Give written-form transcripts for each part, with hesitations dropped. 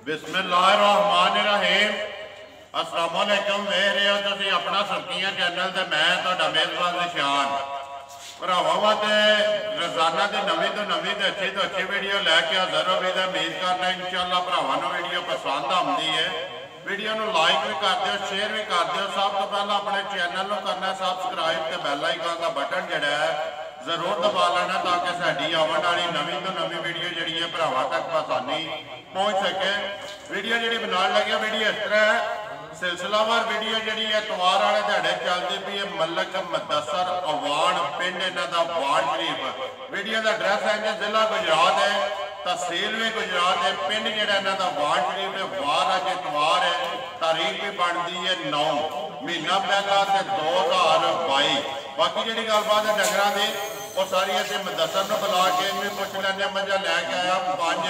बिस्मिल्लाहिर्रहमानिर्रहीम। अस्सलाम वालेकुम। वेख रहे हो तुसीं अपना सुर्खियां चैनल ते मैं तुहाडा मेज़बान निशान भरावां वास्ते रोज़ाना की नवीं तो नवीं ते अच्छी वीडियो लैके हाज़र हो गई। उम्मीद करना इंशाअल्लाह भरावां नूं वीडियो पसंद आती है। वीडियो नूं लाइक भी कर दिओ, शेयर भी कर दिओ। सब तो पहला अपने चैनल नूं करना सबसक्राइब ते बैल आइकन का बटन जिहड़ा है जरूर दबा लेना ताकि साडी आने वाली नवीं तो नवीं वीडियो जिहड़ी है भरावां तक आसानी पहुँच सके। वीडियो जिहड़ी बनाउण लगे वीडियो इस तरह है, सिलसिलावार वीडियो जिहड़ी है इतवार वाले दिहाड़े चलती पई है। मलक मुदस्सर अवान पिंड इन्हां दा वान शरीफ। वीडियो का एड्रैस है जी जिला गुजरात है, तहसील भी गुजरात है, पिंड जिहड़ा इन्हां दा वान शरीफ है। वार अज इतवार है, तारीख भी बनती है 9 महीना पहला से 2022। बाकी जी गलबात है डंगर की वो सारी अस मुदस्सर को बुला के इन्हें पुछ लें। मझा लैके आया 5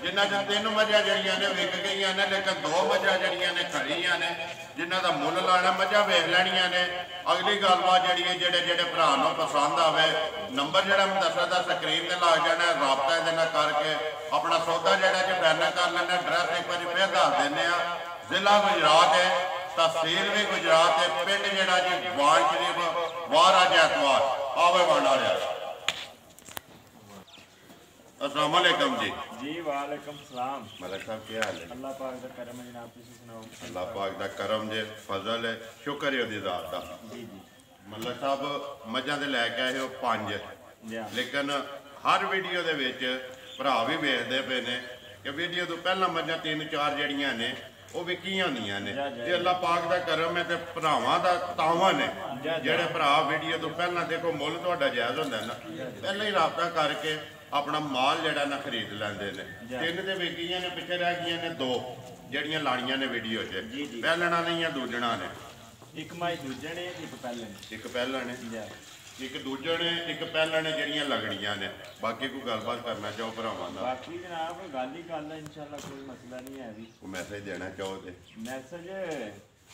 जिन्हों च 3 मझा जड़िया ने विक गई ने, लेकिन 2 मझा जड़िया ने खड़िया ने जिन्हों का मुल लाना मझा वेख लैनिया ने। अगली गलबात जी है जेडे जेडे भरा पसंद आवे नंबर जो मुदस्सर का स्क्रीन से लग जाना, राबता ये करके अपना सौदा जोड़ा जो फाइनल कर लेना। एड्रैस एक बार फिर दस देने, जिला गुजरात है, तहसील भी गुजरात है, पिंड जोड़ा जी वान शरीफ। वार अज एतवार आवे बन रहा। अस्सलाम वालेकुम जी। जी वालेकुम सलाम। मलिक साहब क्या हाल है? अल्लाह पाक दा करम है जनाब, तुसीं सुनाओ? अल्लाह पाक दा करम जे फजल है, शुक्र है ओदी ज़ात दा। जी जी। मलिक साहब मझां दे लैके आए हो 5, लेकिन हर वीडियो दे विच भरा भी वेखदे पे ने कि वीडियो तो पहला मझां 3-4 जड़ियां ने वो विकियां होंदियां ने। जे अल्लाह पाक दा करम है ते भरावां दा तावां ने जेड़े भरा वीडियो तो पहला देखो मुल तुहाडा जायज़ हुंदा ना, पहले ही राबता करके अपना माल जड़ा ना खरीद लेंदे ने। 3 ते विकियां ने, पिछे रह गई ने 2 जड़ियां लाणियां ने वीडियो च। पहलना नहीं या दूजणा ने? एक माई दूजे ने, एक पहले ने। एक पहला ने, एक दूजे ने, एक पहला ने जड़ियां लगड़ियां ने। बाकी कोई गलबात करना चाहो भरावां दा? बाकी जनाब गल ही गल है, इंशाअल्लाह कोई मसला नहीं है। अभी कोई मैसेज देना चाहो ते? मैसेज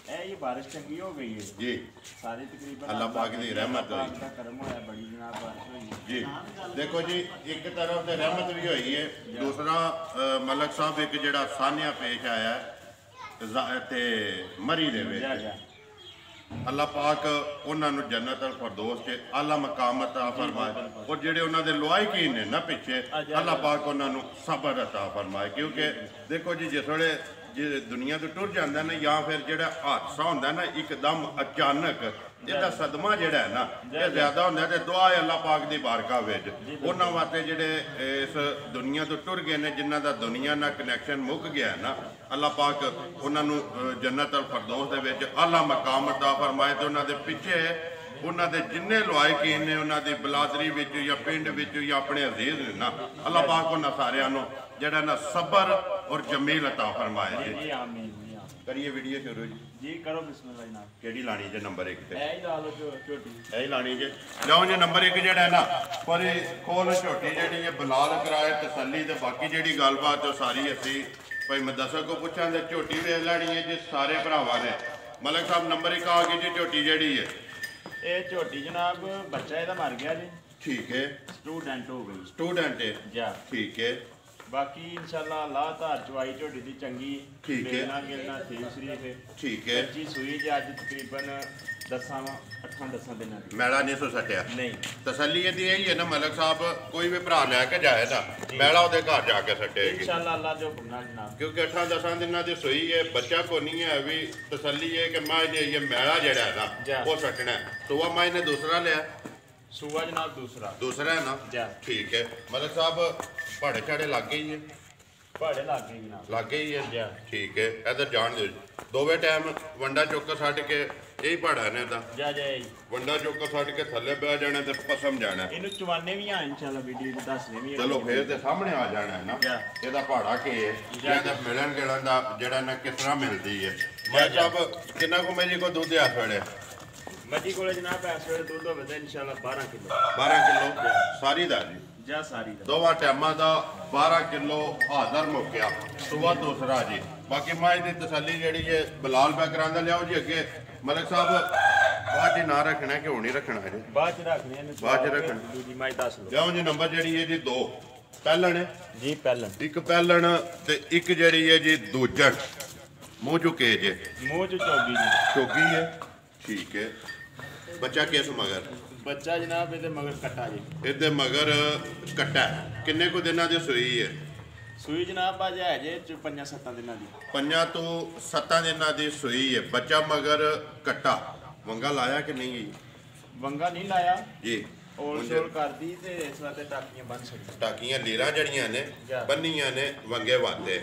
ये बारिश चंगी हो गई है जी, सारी तकरीबन अल्लाह पाक दी रहमत हुई, करम होया, बड़ी जनाब बारिश हुई जी। देखो जी एक तरफ से रहमत भी हुई है, दूसरा मलिक साहब एक जिहड़ा सान्या पेश आया ते मरी दे विच अल्लाह पाक उन्होंने जन्नत अल फरदौस च आला मकाम अता फरमाए। और जेडे उन्होंने लुआईकीन ने ना पिछे अल्लाह पाक उन्होंने सबर अता फरमाए। क्योंकि देखो जी जिस वे जे दुनिया तो टुर जाता ना, या फिर जो हादसा होंगे ना एकदम अचानक, इसका सदमा जोड़ा है ना ये ज्यादा होंगे। तो दुआ है अल्लाह पाक की बारगाह विच उन्होंने वास्ते जेडे इस दुनिया तो टुर गए हैं, जिन्हों का दुनिया ना कनैक्शन मुक गया है ना, अल्लाह पाक उन्होंने जन्नत अल फरदौस दे विच आला मकाम अता फरमाए। तो उन्होंने पिछे उन्होंने जिन्ने लुआईकीन ने उन्होंने बिलादरी विच या पिंड विच या अपने अजीज ने ना, अल्लाह पाक उन्होंने सारियां नूं जेड़ा ना सबर और जमील अता फरमाए। जी आमीन। करिए वीडियो शुरू जी। जी करो बिस्मिल्लाह जनाब। केड़ी लानी जे नंबर 1 ते? ऐ ही ला लो झोटी, यही लानी जे। जाओ जी नंबर 1 जेड़ा है ना पर खोल झोटी जेड़ी है बलाल कराए तसल्ली ते बाकी जेड़ी गलबात तो सारी असी भाई मुदस्सर को पूछा ते झोटी वेख लैनी है जी सारे भरावां ने। मलिक साहब नंबर 1 आ गई जी झोटी जेड़ी है। ये झोटी जनाब बच्चा ਇਹਦਾ मर गया जी। ठीक है, स्टूडेंट हो गई। स्टूडेंट है जा ठीक है। बाकी इंशाल्लाह अल्लाह धार चवाई झोटी दी चंगी, ठीक है। बेलना गिलना ठीक शरीफ है, ठीक है। कच्ची सूई जी अज तकरीबन 8-10 दिन की। मैला नहीं सो सटिया नहीं। तसल्ली यदि यही है ना मलिक साहब, कोई भी भरा लैके जाए ना मैला वो घर जाके सटेगी इंशाल्लाह अल्लाह जो हुक्म जनाब। क्योंकि 8-10 दिन की सोई है, बच्चा को नहीं है अभी। तसल्ली है कि माँ ने ये मैला जड़ा है ना वो सटना है। सुबह माँ ने दूसरा लिया, सुबह जनाब दूसरा है ना? ठीक है। मलिक साहब भाड़े छाड़े लग गई है? भाड़े लग गई जनाब, लग गई है। ठीक है। इधर जान दो दोवे टाइम वंडा चौकर सट के यही भाड़ा ने वंडा चौकर सट के थले बह जाना ते पसम जाना। इनू चवाने भी हैं इंशाल्लाह वीडियो च दसने भी। चलो फिर ते सामने आ जाना है ना ਇਹਦਾ भाड़ा के है, ਇਹਦਾ मिलन गिलन दा जेड़ा ना किस तरह मिलती है। मैं साहब कितना को मेरी को दूध आ फड़े मजी को जनाब इस वे दूध हो इंशाल्लाह 12 किलो। 12 किलो सारी दा जी जा सारी दा दोवां टाइमां दा 12 किलो हाज़र मुक्या सुबह दूसरा जी। बाकी माई दी तसल्ली जेड़ी है बिलाल पै करांदा लियाओ जी अगे। मलिक साहब बाद ना रखना कि हुण ही रखना है जी? बाद च रखने बाद च रखना दूजी माई 10 लो। लियाओ जी नंबर जेड़ी है जी 2 ਪਹਿਲਣ ਹੈ जी पहलन ਇੱਕ ਪਹਿਲਣ ਤੇ ਇੱਕ ਜਿਹੜੀ ਹੈ ਜੀ ਦੂਜਣ ਮੂੰਹ ਚੁੱਕੇ ਜੇ मुँह च चौगी जी ਚੋਗੀ ਹੈ ਠੀਕ ਹੈ ਬੱਚਾ ਕਿਸ ਮਗਰ बच्चा जनाब ये मगर कट्टा जी ਇਹਦੇ ਮਗਰ ਕੱਟਾ ਹੈ। ਕਿੰਨੇ ਕੁ ਦਿਨਾਂ ਦੀ ਸੂਈ ਹੈ सूई जनाब अज है जे 5-7 दिन की 5 ਤੋਂ 7 ਦਿਨਾਂ ਦੀ ਸੂਈ ਹੈ ਬੱਚਾ ਮਗਰ ਕੱਟਾ ਵੰਗਾ ਲਾਇਆ ਕਿ ਨਹੀਂ वंगा नहीं लाया ਜੀ ओल शोल कर दी ते इस वास्ते टाकियां बन सकती ਟਾਕੀਆਂ ਲੀਰਾਂ ਜੜੀਆਂ ਨੇ ਜਾ। ਬੰਨੀਆਂ ਨੇ ਵੰਗੇ ਵਾਤੇ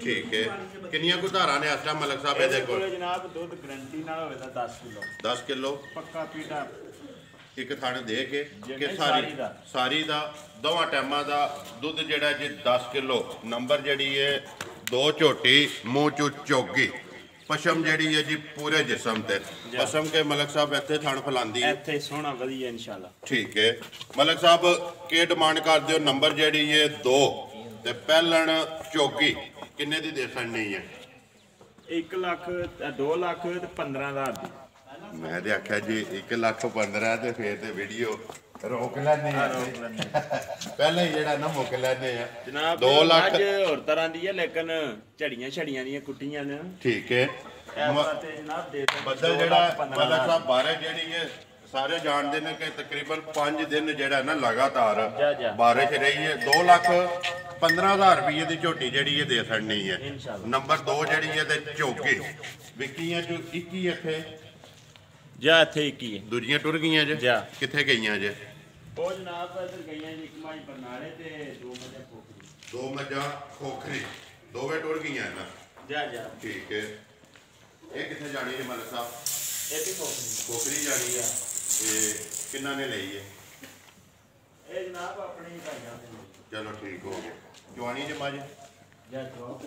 ਠੀਕ ਹੈ ਕਿੰਨੀਆਂ ਕੁ ਧਾਰਾਂ ਨੇ ਅਸਲਾ ਮਲਕ ਸਾਹਿਬ ਇਹਦੇ ਕੋਲ जनाब दुध गारंटी नाल होवे दा 10 किलो 10 ਕਿਲੋ पक्का पीटा ਇੱਕ ਥਣ ਦੇ ਕੇ ਜਿੰਨੇ ਕਿ ਸਾਰੀ ਦਾ। ਸਾਰੀ ਦਾ ਦੋਵਾਂ ਟਾਈਮਾਂ ਦਾ ਦੁੱਧ ਜਿਹੜਾ ਜੀ 10 ਕਿਲੋ ਨੰਬਰ ਜਿਹੜੀ ਹੈ 2 ਝੋਟੀ ਮੂੰਹ ਚੋਂ ਚੋਗੀ ਪਸ਼ਮ ਜਿਹੜੀ ਹੈ ਜੀ ਪੂਰੇ ਜਿਸਮ ਤੇ ਜਾ। ਪਸ਼ਮ ਕੇ ਮਲਕ ਸਾਹਿਬ ਇੱਥੇ ਥਣ ਫਲਾਂਦੀ ਹੈ ਇੱਥੇ ਸੋਹਣਾ ਵਧੀਆ ਇਨਸ਼ਾਅੱਲਾ ਠੀਕ ਹੈ ਮਲਕ ਸਾਹਿਬ ਕੀ ਡਿਮਾਂਡ ਕਰਦੇ ਹੋ ਨੰਬਰ ਜਿਹੜੀ ਹੈ 2 ਤੇ ਪਹਿਲਣ ਚੋਗੀ ਕਿੰਨੇ ਦੀ ਦੇ ਸਕਣੀ ਹੈ 1 ਲੱਖ 2 ਲੱਖ ਤੇ 15,000 ਦੀ ਮੈਂ ਤੇ ਆਖਿਆ ਜੀ 1,15,000 ਤੇ ਫੇਰ ਤੇ ਵੀਡੀਓ ਰੋਕ ਲੈਣੇ ਆ ਪਹਿਲਾਂ ਹੀ ਜਿਹੜਾ ਨਾ ਮੁੱਕ ਲੈਣੇ ਆ ਜਨਾਬ 2 ਲੱਖ ਅੱਜ ਹੋਰ ਤਰ੍ਹਾਂ ਦੀ ਹੈ ਲੇਕਿਨ ਝੜੀਆਂ ਛੜੀਆਂ ਦੀਆਂ ਕੁੱਟੀਆਂ ਨੇ ਠੀਕ ਹੈ ਇਸ ਵਾਸਤੇ ਜਨਾਬ ਦੇ ਸਕਦੇ ਬੱਦਲ 2 ਜਿਹੜਾ ਲੱਖ 15,000 ਮਲਕ ਸਾਹਿਬ ਬਾਰੇ ਜਿਹੜੀ ਹੈ ਸਾਰੇ ਜਾਣਦੇ ਨੇ ਕਿ ਤਕਰੀਬਨ 5 ਦਿਨ ਜਿਹੜਾ ਨਾ ਲਗਾਤਾਰ ਜਾ। ਬਾਰਿਸ਼ ਰਹੀ ਹੈ 2,15,000 ਰੁਪਏ ਦੀ ਝੋਟੀ ਜਿਹੜੀ ਹੈ ਦੇ ਸਕਣੀ ਹੈ ਇਨਸ਼ਾਅੱਲਾ। ਨੰਬਰ 2 ਜਿਹੜੀ ਹੈ ਤੇ ਝੋਕੀ ਵਿਕੀਆਂ ਚੋਂ 21 ਇੱਥੇ ਜਾ ਇੱਥੇ ਇੱਕ ਹੀ ਹੈ ਦੂਜੀਆਂ ਟੁਰ ਗਈਆਂ ਜੇ ਜਾ। ਕਿੱਥੇ ਗਈਆਂ ਜੇ ਉਹ ਜਨਾਬ ਇੱਧਰ ਗਈਆਂ ਜੀ ਇੱਕ ਮਾਈ ਬਰਨਾਲੇ ਤੇ 2 ਮੱਝਾਂ ਪੋਖਰੀ 2 ਮੱਝਾਂ ਖੋਖਰੀ ਦੋਵੇਂ ਟੁਰ ਗਈਆਂ ਨਾ ਜਾ ਠੀਕ ਹੈ ਇਹ ਕਿੱਥੇ ਜਾਣੀ ਹੈ ਮਲਕ ਸਾਹਿਬ ਇਹ ਵੀ ਪੋਖਰੀ ਖੋਖਰੀ ਜਾਣੀ ਹੈ ਇਹ ਕਿੰਨਾ ਨੇ ਲਈ ਹੈ ਇਹ ਜਨਾਬ ਆਪਣੇ ਹੀ ਭਾਈਆਂ ਦੇ ਨੇ। ਚਲੋ ਠੀਕ ਹੋ ਗਿਆ ਜਵਾਨੀ ਜੇ ਮੱਝ ਜਾ ਜੋ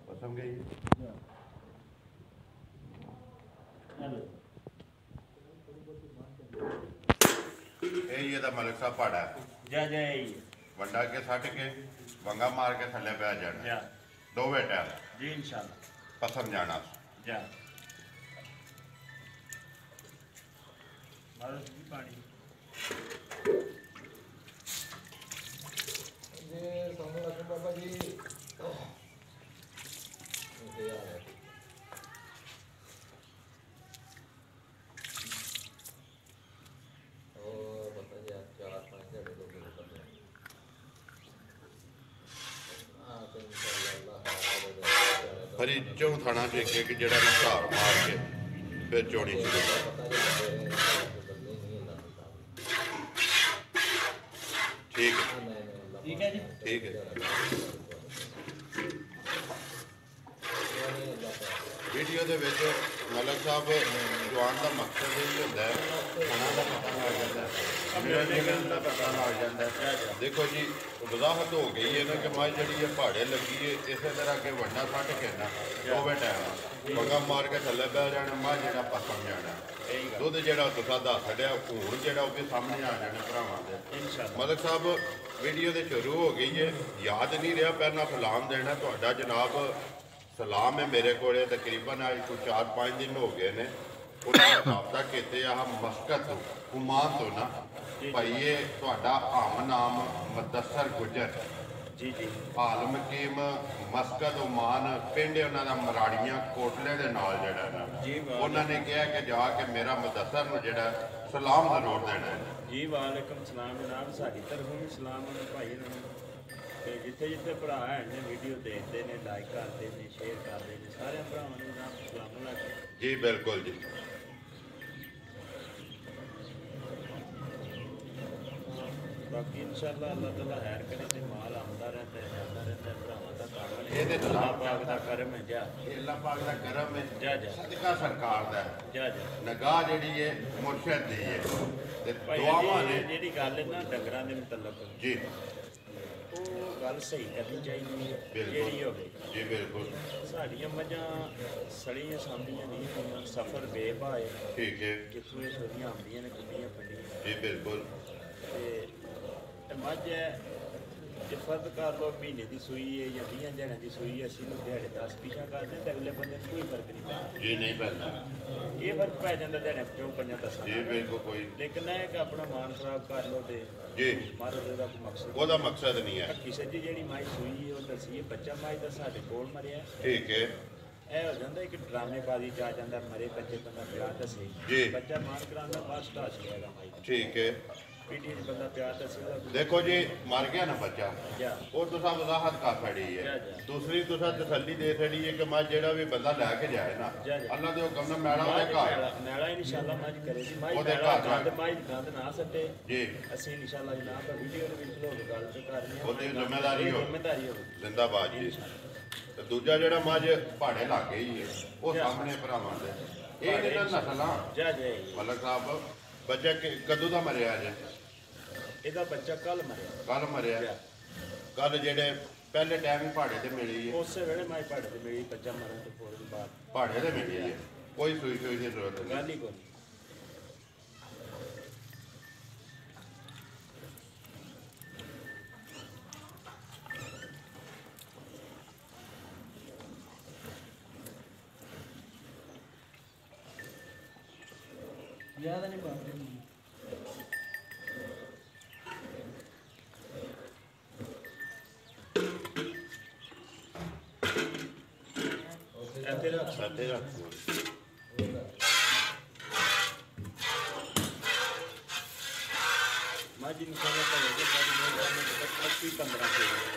ਪਸਮ ਗਈ ਇਹ ਇਹਦਾ ਮਲਕ ਸਾਹਿਬ ਪਾੜਾ ਹੈ। ਜਾ ਇਹ ਵੰਡਾ ਕੇ ਸੱਟ ਕੇ ਵੰਗਾ ਮਾਰ ਕੇ ਥੱਲੇ ਪੈ ਜਾਣਾ ਜਾ ਦੋਵੇਂ ਟਾਈਮ ਜੀ ਇਨਸ਼ਾਅੱਲਾ ਪਸਮ ਜਾਣਾ ਜਾ ਮਾਰੋ ਜੀ ਪਾਣੀ ਜੇ ਸਾਨੂੰ ਲੱਗ ਬਾਬਾ ਜੀ ਉਹ ਪਤਾ ਜੀ 4-5 ਘੰਟੇ ਤੋਂ ਬਿਲ ਕਰਦੇ ਆ ਤੇ ਇਨਸ਼ਾਅੱਲਾ ਫਰੀ ਚੋਂ ਥਾਣਾ ਚ ਇੱਕ ਜਿਹੜਾ ਨਾ ਘਾਰ ਮਾਰ ਕੇ ਫਿਰ ਚੋਣੀ ਸ਼ੁਰੂ ਕਰ ਪਤਾ ਜੀ ਬੰਦੇ ਨਹੀਂ ਨਾ ਠੀਕ ਹੈ ਠੀਕ ਹੈ ਜੀ ਠੀਕ ਹੈ ਅੱਲਾਹ ਵੀਡੀਓ ਦੇ ਵਿੱਚ ਮਲਕ ਸਾਹਿਬ ਜਵਾਨ ਦਾ ਮਕਸਦ ਇਹ ਹੁੰਦਾ ਹੈ ਖਾਣਾ ਦਾ ਪਤਾ ਲੱਗ ਜਾਂਦਾ ਹੈ, ਮਿਲਣ ਦਾ ਪਤਾ ਲੱਗ ਜਾਂਦਾ ਹੈ। ਦੇਖੋ ਜੀ ਵਜ਼ਾਹਤ ਹੋ ਗਈ ਹੈ ਨਾ ਕਿ ਮੱਝ ਜਿਹੜੀ ਹੈ ਪਹਾੜੇ ਲੱਗੀ ਹੈ, ਇਸੇ ਤਰ੍ਹਾਂ ਕਿ ਵੱਡਾ ਕੱਟ ਕੇ ਨਾ ਦੋਵੇਂ ਟਾਈਮ ਪੱਗਾ ਮਾਰ ਕੇ ਥੱਲੇ ਬਹਿ ਜਾਣਾ, ਮੱਝ ਜਿਹੜਾ ਪਸਮ ਜਾਣਾ, ਦੁੱਧ ਜਿਹੜਾ ਤੁਸੀਂ ਦੱਸ ਛੱਡਿਆ ਹੁਣ ਜਿਹੜਾ ਉਹ ਵੀ ਸਾਹਮਣੇ ਆ ਜਾਣਾ ਭਰਾਵਾਂ ਦੇ। ਮਲਕ ਸਾਹਿਬ ਵੀਡੀਓ ਦੇ ਸ਼ੁਰੂ ਹੋ ਗਈ ਹੈ, ਯਾਦ ਨਹੀਂ ਰਿਹਾ ਪਹਿਲਾਂ ਸਲਾਮ ਦੇਣਾ ਤੁਹਾਡਾ ਜਨਾਬ। ਸਲਾਮ ਹੈ ਮੇਰੇ ਕੋਲ ਤਕਰੀਬਨ ਅੱਜ ਕੋਈ 4-5 ਦਿਨ ਹੋ ਗਏ ਨੇ, ਉਹਨਾਂ ਨੇ ਰਾਬਤਾ ਕੀਤੇ ਆ ਮਸਕਤ ਤੋਂ ਉਮਾਨ ਤੋਂ ਨਾ ਭਾਈ ਇਹ ਤੁਹਾਡਾ ਆਮ ਨਾਮ ਮੁਦੱਸਰ ਗੁਜਰ ਜੀ ਜੀ ਆਲਮ ਹਕੀਮ ਮਸਕਤ ਉਮਾਨ ਪਿੰਡ ਉਹਨਾਂ ਦਾ ਮਰਾੜੀਆਂ ਕੋਟਲੇ ਦੇ ਨਾਲ ਜਿਹੜਾ ਨਾ ਜੀ ਉਹਨਾਂ ਨੇ ਕਿਹਾ ਕਿ ਜਾ ਕੇ ਮੇਰਾ ਮੁਦੱਸਰ ਨੂੰ ਜਿਹੜਾ ਸਲਾਮ ਜ਼ਰੂਰ ਦੇਣਾ ਹੈ। ਜੀ ਵਾਲੇਕਮ ਸਲਾਮ ਜਨਾਬ, ਸਾਡੀ ਤਰਫੋਂ ਵੀ ਸਲਾਮ ਹੈ ਭਾਈ ਨੂੰ। ਤੇ ਜਿੱਥੇ ਜਿੱਥੇ ਭਰਾ ਹੈ ਨੇ ਵੀਡੀਓ ਦੇਖਦੇ ਨੇ, ਲਾਈਕ ਕਰਦੇ ਨੇ, ਸ਼ੇਅਰ ਕਰਦੇ ਨੇ, ਸਾਰਿਆਂ ਭਰਾਵਾਂ ਨੂੰ ਜਨਾਬ ਸਲਾਮ ਅਲੈਕੁਮ। ਜੀ ਬਿਲਕੁਲ ਜੀ। ਬਾਕੀ ਇਨਸ਼ਾਅੱਲਾ ਅੱਲਾਹ ਤਾਲਾ ਖੈਰ ਕਰੇ ਤੇ ਮਾਲ ਆਉਂਦਾ ਰਹਿੰਦਾ ਹੈ, ਜਾਂਦਾ ਰਹਿੰਦਾ ਹੈ, ਭਰਾਵਾਂ ਦਾ ਕੰਮ ਹੈ। ਇਹਦੇ ਤੋਂ ਅੱਲਾਹ ਪਾਕ ਦਾ ਕਰਮ ਹੈ। ਜਾ ਇਹ ਅੱਲਾਹ ਪਾਕ ਦਾ ਕਰਮ ਹੈ, ਜਾ ਜਾ ਸਦਕਾ ਸਰਕਾਰ ਦਾ ਹੈ। ਜਾ ਜਾ ਨਿਗਾਹ ਜਿਹੜੀ ਹੈ ਮੁਰਸ਼ਦ ਦੀ ਹੈ ਤੇ ਭਾਈ ਦੁਆਵਾਂ ਜੀ, ਨੇ। ਜਿਹੜੀ ਗੱਲ ਹੈ ਨਾ ਡੰਗਰਾਂ ਦੇ ਮੁਤਲਕ, ਜੀ ਉਹ ਗੱਲ ਸਹੀ ਕਰਨੀ ਚਾਹੀਦੀ ਹੈ ਬਿਲਕੁਲ। ਜਿਹੜੀ ਹੋਵੇ। ਜੀ ਬਿਲਕੁਲ ਸਾਡੀਆਂ ਮੱਝਾਂ ਸੜੀਆਂ ਸਾਂਭੀਆਂ ਨਹੀਂ ਹੋਈਆਂ, ਸਫ਼ਰ ਬੇਭਾਏ ਠੀਕ ਹੈ। ਕਿੱਥੋਂ ਇਹ ਛੋਟੀਆਂ ਆਉਂਦੀਆਂ ਨੇ, ਕੁੱਡੀਆਂ ਪੱਡੀਆਂ। ਜੀ ਬਿਲਕੁਲ ਤੇ ਇਹ ਮੱਝ ਹੈ, ਜੇ ਫਰਦ ਕਰ ਲਓ ਮਹੀਨੇ ਦੀ ਸੂਈ ਹੈ ਜਾਂ 20 ਦਿਨਾਂ ਦੀ ਸੂਈ ਹੈ, ਅਸੀਂ ਨੂੰ ਦਿਹਾੜੇ 10 ਪਿਛਾ ਕਰਦੇ ਤੇ ਅਗਲੇ ਬੰਦੇ ਨੂੰ ਕੋਈ ਫਰਕ ਨਹੀਂ ਪੈਂਦਾ। ਜੀ ਨਹੀਂ ਪੈਂਦਾ। ਇਹ ਫਰਕ ਪੈ ਜਾਂਦਾ ਦਿਹਾੜੇ ਕਿਉਂ 5-10 ਜੀ ਬਿਲਕੁਲ ਕੋਈ ਲੇਕਿਨ ਇਹ ਕਿ ਆਪਣਾ ਮਾਨ ਖਰਾਬ ਕਰ ਲਓ ਤੇ ਜੀ ਮਾਰੋ ਦਾ ਕੋਈ ਮਕਸਦ ਉਹਦਾ ਮਕਸਦ ਨਹੀਂ ਹੈ। ਕਿਸੇ ਦੀ ਜਿਹੜੀ ਮਾਈ ਸੂਈ ਹੈ ਉਹ ਦੱਸੀਏ ਬੱਚਾ ਮਾਈ ਦਾ ਸਾਡੇ ਕੋਲ ਮਰਿਆ। ਠੀਕ ਹੈ। ਇਹ ਹੋ ਜਾਂਦਾ ਕਿ ਡਰਾਮੇਬਾਜ਼ੀ ਚ ਆ ਜਾਂਦਾ, ਮਰੇ ਬੱਚੇ ਬੰਦਾ ਪਿਆਰ ਦੱਸੇ, ਜੀ। ਬੱਚਾ ਮਾਰ ਕਰਾਉਂਦਾ ਬਾਅਦ ਸਟਾਸ ਲਿਆਗਾ ਮਾਈ ਦਾ ਠੀਕ ਹੈ। ਪੀਟੀ ਚ ਬੰਦਾ ਪਿਆਰ ਦੱਸੇ ਉਹਦਾ ਦੇਖੋ ਜੀ ਮਰ ਗਿਆ ਨਾ ਬੱਚਾ, ਜਾ ਉਹ ਤੁਸੀਂ ਵਜ਼ਾਹਤ ਕਰ ਛੜੀ ਹੈ। ਦੂਸਰੀ ਤੁਸੀਂ ਤਸੱਲੀ ਦੇ ਛੜੀ ਹੈ ਕਿ ਮੈਂ ਜਿਹੜਾ ਵੀ ਬੰਦਾ ਲੈ ਕੇ ਜਾਏ ਨਾ ਅੱਲਾਹ ਦੇ ਹੁਕਮ ਨਾਲ ਮੈਲਾ ਉਹਦੇ ਘਰ ਮੈਲਾ ਇਨਸ਼ਾਅੱਲਾ ਮੱਝ ਕਰੇਗੀ, ਮਾਈ ਉਹਦੇ ਮੈਲਾ ਘਰ ਗੰਦ ਮਾਈ ਗੰਦ ਨਾ ਸੱਟੇ। ਜੀ ਅਸੀਂ ਇਨਸ਼ਾਅੱਲਾ ਜਨਾਬ ਵੀਡੀਓ ਦੇ ਵਿੱਚ ਲੋਕ ਗੱਲ ਤੇ ਕਰ ਰਹੇ ਹਾਂ, ਉਹਦੀ ਜ਼ਿੰਮੇਵਾਰੀ ਹੋ ਜ਼ਿੰਮੇਵਾਰੀ ਹੋਵੇ ਜ਼ਿੰਦਾਬਾਦ ਜੀ। ਤੇ ਦੂਜਾ ਜਿਹੜਾ ਮੱਝ ਪਹਾੜੇ ਲੱਗ ਗਈ ਹੈ ਉਹ ਸਾਹਮਣੇ ਭਰਾਵਾਂ ਦੇ ਇਹ ਜਿਹੜਾ ਨਸਲਾਂ ਜਾ ਜਾਏ। ਮਲਕ ਸਾਹਿਬ ਬੱਚਾ ਕਦੋਂ ਦਾ ਮਰਿਆ ਜੇ? ਇਹਦਾ ਬੱਚਾ ਕੱਲ ਮਰਿਆ। ਕੱਲ ਮਰਿਆ। ਕੱਲ ਜਿਹੜੇ ਪਹਿਲੇ ਟਾਈਮ ਹੀ ਪਹਾੜੇ ਤੇ ਮਿਲੀ ਹੈ, ਉਸੇ ਵੇਲੇ ਮਾਈ ਪਹਾੜੇ ਤੇ ਮੇਰੀ ਬੱਚਾ ਮਰਨ ਤੋਂ ਫੌਰਨ ਬਾਅਦ ਪਹਾੜੇ ਤੇ ਮਿਲੀ ਹੈ, ਕੋਈ ਸੂਈ ਦੀ ਜ਼ਰੂਰਤ ਨਹੀਂ। ਗੱਲ ਹੀ ਕੋਈ ਜ਼ਿਆਦਾ ਨਹੀਂ ਬਾਤ ਤੇਰਾ ਸਾਡੇ ਰੱਖ ਮਾਜੀ ਨੂੰ ਕਹਿੰਦਾ ਤਾਂ ਇਹ ਬਾਦੀ ਨੂੰ 15 ਕੇ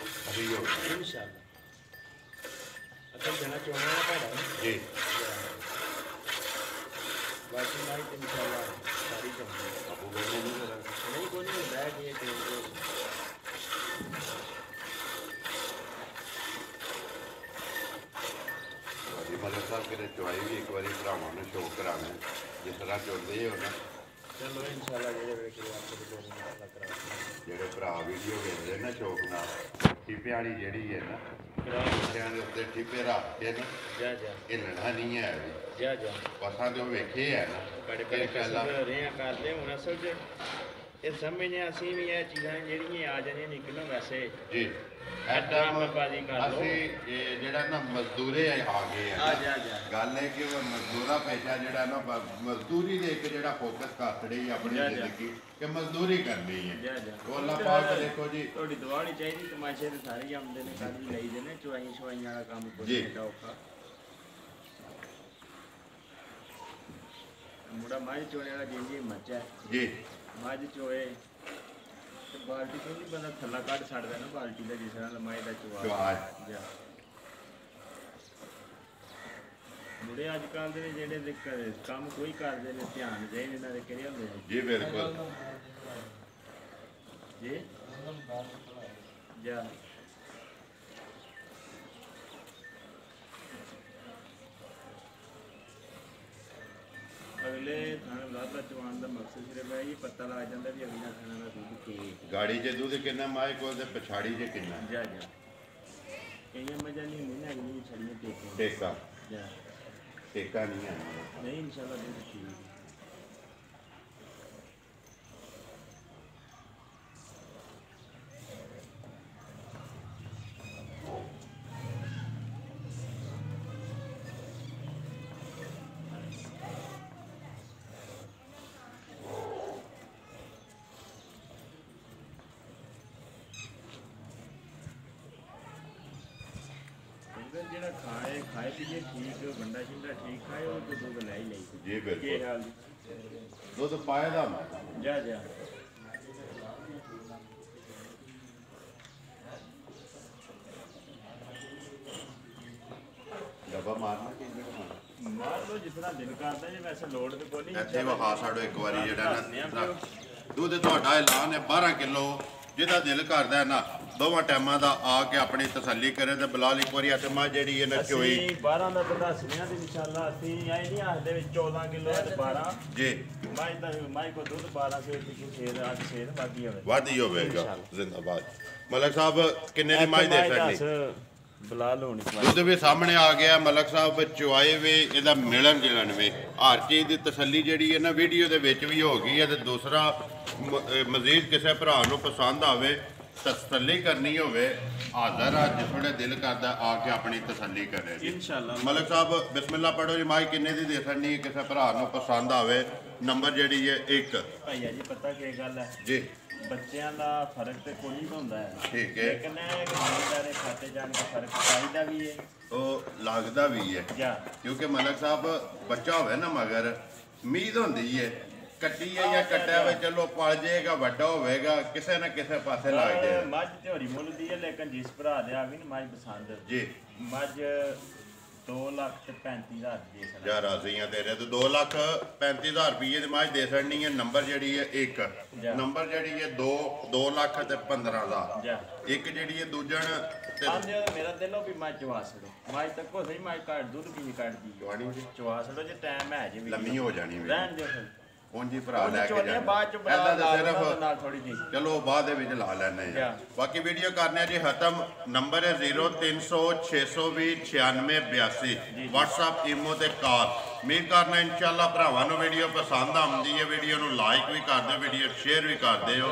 ਅਭੀ ਹੋ ਇਨਸ਼ਾਅੱਲਾ ਅਸਾਂ ਜਣਾ ਚਾਹੁੰਦੇ ਹਾਂ ਪੜਾ ਜੀ। ਬਾਕੀ ਮਾਈ ਤੇ ਇਨਸ਼ਾਅੱਲਾ ਸਾਰੀ ਚੱਲਦੀ ਅਬੂ ਬੈਨੇ ਨਹੀਂ ਕਰਾ ਨਹੀਂ ਕੋਈ ਨਹੀਂ ਬੈਠ ਇਹ ਤੇ ਮਲਕ ਸਾਹਿਬ ਕਿਤੇ ਚੁਆਈ ਵੀ ਇੱਕ ਵਾਰੀ ਭਰਾਵਾਂ ਨੂੰ ਸ਼ੌਕ ਕਰਾਣਾ ਜਿਸ ਤਰ੍ਹਾਂ ਚੁਣਦੇ ਹੋ ਨਾ। ਚਲੋ ਇਨਸ਼ਾਅੱਲਾ ਜਿਹੜੇ ਵੇਲੇ ਕਿ ਆਪ ਦੇ ਲੋਕ ਨੂੰ ਪਤਾ ਕਰਾ ਜਿਹੜੇ ਭਰਾ ਵੀਡੀਓ ਵੇਖਦੇ ਨਾ ਸ਼ੌਕ ਨਾਲ, ਠਿੱਪੇ ਵਾਲੀ ਜਿਹੜੀ ਹੈ ਨਾ ਬੱਚਿਆਂ ਦੇ ਉੱਤੇ ਠਿੱਪੇ ਰੱਖ ਕੇ ਨਾ ਜਾ ਜਾ ਹਿੱਲਣਾ ਨਹੀਂ ਹੈ ਵੀ ਜਾ ਜਾ ਪਸਾਂ ਤੇ ਉਹ ਵੇਖੇ ਹੈ ਨਾ ਬੜੇ ਬੜੇ ਕਸਰ ਰਹੇ ਆ ਕਰਦੇ ਹੁਣ ਅਸਲ 'ਚ ਇਹ ਸਮਝਦੇ ਅਸੀਂ ਵੀ ਇਹ ਚੀਜ਼ਾਂ ਜਿਹੜੀਆਂ ਆ ਜਾਂਦੀਆਂ ਨਿਕਲਣ ਵੈਸੇ ਜੀ। ਡਰਾਮੇਬਾਜ਼ੀ ਕਰ ਲਓ। ਅਸੀਂ ਇਹ ਜਿਹੜਾ ਨਾ ਮਜ਼ਦੂਰੇ ਆ ਗਏ ਆ ਆ ਜਾ ਜਾ ਗੱਲ ਹੈ ਕਿ ਉਹ ਮਜ਼ਦੂਰਾ ਪੇਸ਼ਾ ਜਿਹੜਾ ਨਾ ਮਜ਼ਦੂਰੀ ਦੇ ਇੱਕ ਜਿਹੜਾ ਫੋਕਸ ਕਰ ਛੜੀ ਆਪਣੀ ਜਾ, ਜਾ। ਜ਼ਿੰਦਗੀ ਕਿ ਮਜ਼ਦੂਰੀ ਕਰਨੀ ਹੈ। ਜਾ ਜਾ ਉਹ ਅੱਲਾਹ ਪਾਕ ਦੇਖੋ ਜੀ ਤੁਹਾਡੀ ਦੁਆ ਨਹੀਂ ਚਾਹੀਦੀ, ਤਮਾਸ਼ੇ ਤੇ ਸਾਰੇ ਹੀ ਆਉਂਦੇ ਨੇ, ਕਰ ਵੀ ਲਈਦੇ ਨੇ, ਚੁਆਈ ਸ਼ਵਾਈਆਂ ਵਾਲਾ ਕੰਮ ਕੋਈ ਜੀ। ਨਹੀਂ ਔਖਾ। ਮੁੰਡਾ ਮੱਝ ਚੋਣੇ ਵਾਲਾ ਜਿੰਦੀ ਮੱਝ ਹੈ, ਜੀ ਮੱਝ ਚੋਏ ਤੇ ਬਾਲਟੀ ਤੋਂ ਨਹੀਂ ਬੰਦਾ ਥੱਲਾ ਕੱਢ ਛੱਡਦਾ ਨਾ ਬਾਲਟੀ ਦਾ, ਜਿਸ ਤਰ੍ਹਾਂ ਲਮਾਈ ਦਾ ਚੁਆ ਚੁਆ ਜਾ। ਮੁੰਡੇ ਅੱਜ ਕੱਲ੍ਹ ਦੇ ਜਿਹੜੇ ਕੰਮ ਕੋਈ ਕਰਦੇ ਨੇ ਧਿਆਨ ਦੇ ਇਹਨਾਂ ਦੇ ਕਿਹੜੇ ਹੁੰਦੇ ਨੇ ਜੀ ਬਿਲਕੁਲ ਜੀ ਜਾ ਅਗਲੇ ਥਾਣੇ ਦਾ ਚਵਾਨ ਦਾ ਮਕਸਦ ਸਿਰਫ ਇਹ ਪਤਾ ਲੱਗ ਜਾਂਦਾ ਵੀ ਅਗਲਾ ਥਾਣਾ ਦਾ ਦੁੱਧ ਕੀ ਗਾੜੀ 'ਚ ਦੁੱਧ ਕਿੰਨਾ ਮਾਈ ਕੋਲ ਤੇ ਪਛਾੜੀ 'ਚ ਕਿੰਨਾ ਜਾ ਕਈਆਂ ਮਜਾ ਨਹੀਂ ਹੁੰਦੀ ਨਾ ਅਗਲੀ ਛੜੀਆਂ ਟੇਕਾਂ ਟੇਕਾ ਜਾ ਟੇਕਾ ਨਹੀਂ ਹੈ ਨਹੀਂ ਇਨਸ਼ਾਅੱਲਾ ਦੁੱਧ ਠੀਕ ਜਿਹੜਾ ਖਾਏ ਪੀਏ ਠੀਕ ਗੰਡਾ ਸ਼ਿੰਡਾ ਠੀਕ ਖਾਏ ਉਹ ਤੋਂ ਦੁੱਧ ਲੈ ਹੀ ਲਈ ਜੀ ਕੀ ਬਿਲਕੁਲ ਹਾਲ ਦੁੱਧ ਪਾਇਆ ਦਾ ਜਾ ਜਾ ਡੱਬਾ ਮਾਰਨਾ ਕਿ ਮਾਰ ਲੋ ਜਿਤਨਾ ਦਿਲ ਕਰਦਾ ਜੇ ਵੈਸੇ ਲੋੜ ਤੇ ਕੋਈ ਨਹੀਂ ਇੱਥੇ ਵਹਾ ਸਾਡੋ ਇੱਕ ਵਾਰੀ ਜਿਹੜਾ ਨਾ ਦੁੱਧ ਤੁਹਾਡਾ ਐਲਾਨ ਹੈ 12 ਕਿਲੋ ਜਿਹਦਾ ਦਿਲ ਕਰਦਾ ਹੈ ਨਾ ਦੋਵਾਂ ਟਾਈਮਾਂ ਦਾ ਆ ਕੇ ਆਪਣੀ ਤਸੱਲੀ ਕਰੇ ਤੇ ਬਲਾਲ ਇੱਕ ਵਾਰੀ ਅਟਮਾ ਜਿਹੜੀ ਇਹਨਾਂ ਚੋਈ ਅਸੀਂ 12 ਦਾ ਤਾਂ ਦੱਸਦੇ ਆ ਤੇ ਇਨਸ਼ਾਅੱਲਾ ਅਸੀਂ ਐ ਨਹੀਂ ਆਖਦੇ ਵਿੱਚ 14 ਕਿਲੋ ਤੇ 12 ਜੀ ਮਾਈ ਕੋ ਦੁੱਧ 12 ਸੇ ਪਿੱਛੇ ਸ਼ੇਰ ਅੱਜ ਸ਼ੇਰ ਵਾਦੀ ਹੋਵੇ ਵਾਧੀ ਹੋਵੇਗਾ ਜ਼ਿੰਦਾਬਾਦ ਮਲਕ ਸਾਹਿਬ ਕਿੰਨੇ ਦੀ ਮਾਈ ਦੇ ਸਕਦੀ ਬਲਾਲ ਹੋਣੀ ਦੁੱਧ ਵੀ ਸਾਹਮਣੇ ਆ ਗਿਆ ਮਲਕ ਸਾਹਿਬ ਚੁਆਏ ਵੀ ਇਹਦਾ ਮਿਲਣ ਗਿਲਣ ਵੀ ਹਰ ਚੀਜ਼ ਦੀ ਤਸੱਲੀ ਜਿਹੜੀ ਹੈ ਨਾ ਵੀਡੀਓ ਦੇ ਵਿੱਚ ਵੀ ਹੋ ਗਈ ਹੈ ਤੇ ਦੂਸਰਾ ਮਜ਼ੀਦ ਕਿਸੇ ਭਰਾ ਨੂੰ ਪਸੰਦ ਆਵੇ ਤਸੱਲੀ ਕਰਨੀ ਹੋਵੇ ਹਾਜ਼ਰ ਆ ਜਿਸੜੇ ਦਿਲ ਕਰਦਾ ਆ ਕੇ ਆਪਣੀ ਤਸੱਲੀ ਕਰੇ ਜੀ ਇਨਸ਼ਾਅੱਲਾ ਮਲਕ ਸਾਹਿਬ ਬਿਸਮਿਲ੍ਲਾ ਪੜੋ ਜੀ ਮਾਈ ਕਿੰਨੇ ਦੀ ਦੇ ਸਕਣੀ ਕਿਸੇ ਭਰਾ ਨੂੰ ਪਸੰਦ ਆਵੇ ਨੰਬਰ ਜਿਹੜੀ ਹੈ 1 ਭਈਆ ਜੀ ਪਤਾ ਕੀ ਗੱਲ ਹੈ ਜੀ ਬੱਚਿਆਂ ਦਾ ਫਰਕ ਤੇ ਕੋਈ ਨਹੀਂ ਹੁੰਦਾ ਹੈ ਠੀਕ ਹੈ ਲੇਕਿਨ ਜ਼ਿੰਮੇਦਾਰੇ ਖਾਤੇ ਜਾਣ ਦਾ ਫਰਕ ਚਾਹੀਦਾ ਵੀ ਹੈ ਉਹ ਲੱਗਦਾ ਵੀ ਹੈ ਜਾਂ ਕਿਉਂਕਿ ਮਲਕ ਸਾਹਿਬ ਬੱਚਾ ਹੋਵੇ ਨਾ ਮਗਰ ਉਮੀਦ ਹੁੰਦੀ ਹੈ ਕੱਟੀ ਹੈ ਜਾਂ ਕੱਟਿਆ ਵੇ ਚਲੋ ਪਲ ਜਾਏਗਾ ਵੱਡਾ ਹੋਵੇਗਾ ਕਿਸੇ ਨਾ ਕਿਸੇ ਪਾਸੇ ਲੱਗ ਜਾਏ ਮੱਝ ਤੇ ਹੋਰੀ ਮੁੱਲ ਦੀ ਹੈ ਲੇਕਿਨ ਜਿਸ ਭਰਾ ਦੇ ਆ ਵੀ ਨਾ ਮੱਝ ਪਸੰਦ ਜੀ ਮੱਝ 2,35,000 ਦੇ ਸਕਦਾ ਜਾਂ ਰਾਜ਼ੀਆਂ ਦੇ ਰਹੇ ਤੇ 2,35,000 ਰੁਪਏ ਦੀ ਮਾਝ ਦੇ ਛੜਨੀ ਹੈ ਨੰਬਰ ਜਿਹੜੀ ਹੈ 1 ਨੰਬਰ ਜਿਹੜੀ ਹੈ 2 ਲੱਖ ਤੇ 15,000 ਜਾ ਇੱਕ ਜਿਹੜੀ ਹੈ ਦੂਜਣ ਤੇ ਆਂਦੇ ਮੇਰਾ ਦਿਲੋਂ ਵੀ ਮੱਝ ਚਵਾ ਛੜੋ ਮੱਝ ਤੱਕੋ ਸਹੀ ਮੱਝ ਕੱਢ ਦੁੱਧ ਵੀ ਨਹੀਂ ਕੱਢਦੀ ਜਵਾਨੀ ਜੀ ਚਵਾ ਛੜੋ ਜੇ ਟਾਈਮ ਹੈ ਜੇ ਵੀ ਲੰਮੀ ਹੋ ਜਾਣੀ ਵੀ ਰਹਿਣ ਦਿਓ ਫਿਰ ਉਂਝ ਹੀ ਭਰਾ ਲੈ ਕੇ ਚੋਲੇ ਬਾਅਦ ਚ ਏਦਾਂ ਤਾਂ ਸਿਰਫ ਨਾਲ ਥੋੜੀ ਜੀ ਚਲੋ ਬਾਅਦ ਦੇ ਵਿੱਚ ਲਾ ਲੈਣੇ ਆ Yeah. ਬਾਕੀ ਵੀਡੀਓ ਕਰਨੇ ਆ ਜੀ ਖਤਮ ਨੰਬਰ ਹੈ 0300629682 WhatsApp ਈਮੋ ਤੇ ਕਾਲ ਉਮੀਦ ਕਰਨਾ ਇਨਸ਼ਾਅੱਲਾ ਭਰਾਵਾਂ ਨੂੰ ਵੀਡੀਓ ਪਸੰਦ ਆਉਂਦੀ ਹੈ ਵੀਡੀਓ ਨੂੰ ਲਾਈਕ ਵੀ ਕਰ ਦਿਓ ਵੀਡੀਓ ਸ਼ੇਅਰ ਵੀ ਕਰ ਦਿਓ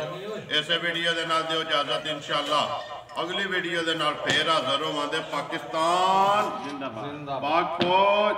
ਇਸੇ ਵੀਡੀਓ ਦੇ ਨਾਲ ਦਿਓ ਇਜਾਜ਼ਤ ਇਨਸ਼ਾਅੱਲਾ ਅਗਲੀ ਵੀਡੀਓ ਦੇ ਨਾਲ ਫੇਰ ਹਾਜ਼ਰ ਹੋਵਾਂਗੇ ਪਾਕਿਸਤਾਨ ਜ਼ਿੰਦਾਬਾਦ ਪਾਕ ਫੌਜ